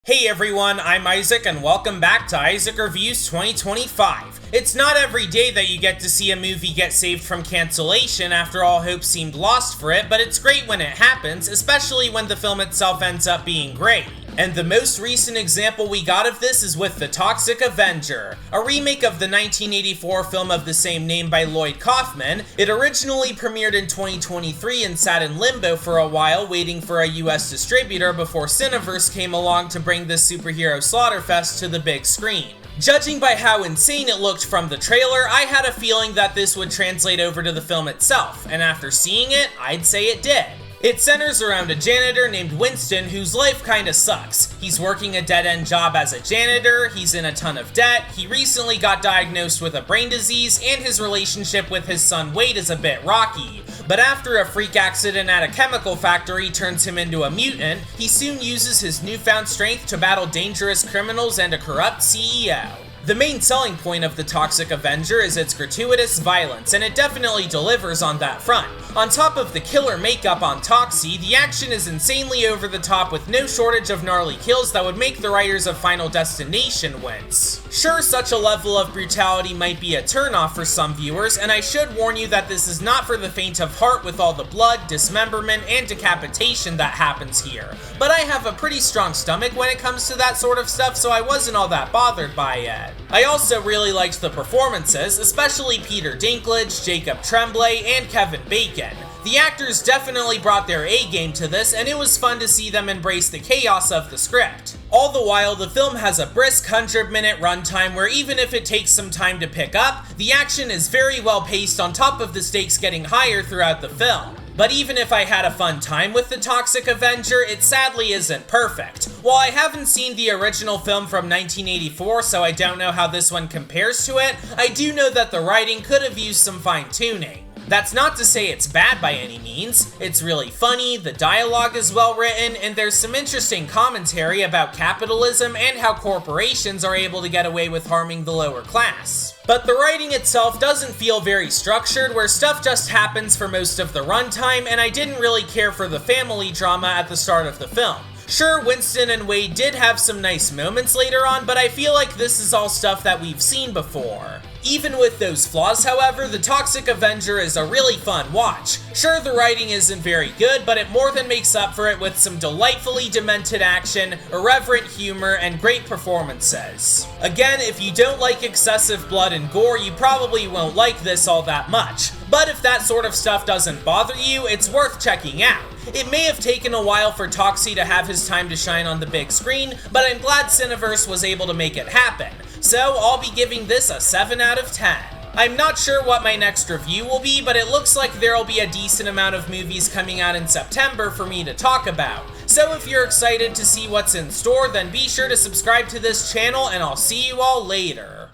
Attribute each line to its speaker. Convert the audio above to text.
Speaker 1: Hey everyone, I'm Isaac and welcome back to Isaac Reviews 2025. It's not every day that you get to see a movie get saved from cancellation after all hope seemed lost for it, but it's great when it happens, especially when the film itself ends up being great. And the most recent example we got of this is with the Toxic Avenger, a remake of the 1984 film of the same name by Lloyd Kaufman. It originally premiered in 2023 and sat in limbo for a while waiting for a US distributor before Cineverse came along to bring this superhero slaughterfest to the big screen. Judging by how insane it looked from the trailer, I had a feeling that this would translate over to the film itself, and after seeing it, I'd say it did. It centers around a janitor named Winston whose life kinda sucks. He's working a dead-end job as a janitor, he's in a ton of debt, he recently got diagnosed with a brain disease, and his relationship with his son Wade is a bit rocky. But after a freak accident at a chemical factory turns him into a mutant, he soon uses his newfound strength to battle dangerous criminals and a corrupt CEO. The main selling point of the Toxic Avenger is its gratuitous violence, and it definitely delivers on that front. On top of the killer makeup on Toxie, the action is insanely over the top with no shortage of gnarly kills that would make the writers of Final Destination wince. Sure, such a level of brutality might be a turnoff for some viewers, and I should warn you that this is not for the faint of heart with all the blood, dismemberment, and decapitation that happens here. But I have a pretty strong stomach when it comes to that sort of stuff, so I wasn't all that bothered by it. I also really liked the performances, especially Peter Dinklage, Jacob Tremblay, and Kevin Bacon. The actors definitely brought their A-game to this, and it was fun to see them embrace the chaos of the script. All the while, the film has a brisk 100-minute runtime where even if it takes some time to pick up, the action is very well paced on top of the stakes getting higher throughout the film. But even if I had a fun time with the Toxic Avenger, it sadly isn't perfect. While I haven't seen the original film from 1984, so I don't know how this one compares to it, I do know that the writing could have used some fine-tuning. That's not to say it's bad by any means. It's really funny, the dialogue is well written, and there's some interesting commentary about capitalism and how corporations are able to get away with harming the lower class. But the writing itself doesn't feel very structured, where stuff just happens for most of the runtime, and I didn't really care for the family drama at the start of the film. Sure, Winston and Wade did have some nice moments later on, but I feel like this is all stuff that we've seen before. Even with those flaws, however, the Toxic Avenger is a really fun watch. Sure, the writing isn't very good, but it more than makes up for it with some delightfully demented action, irreverent humor, and great performances. Again, if you don't like excessive blood and gore, you probably won't like this all that much. But if that sort of stuff doesn't bother you, it's worth checking out. It may have taken a while for Toxie to have his time to shine on the big screen, but I'm glad Cineverse was able to make it happen. So I'll be giving this a 7 out of 10. I'm not sure what my next review will be, but it looks like there'll be a decent amount of movies coming out in September for me to talk about. So if you're excited to see what's in store, then be sure to subscribe to this channel, and I'll see you all later.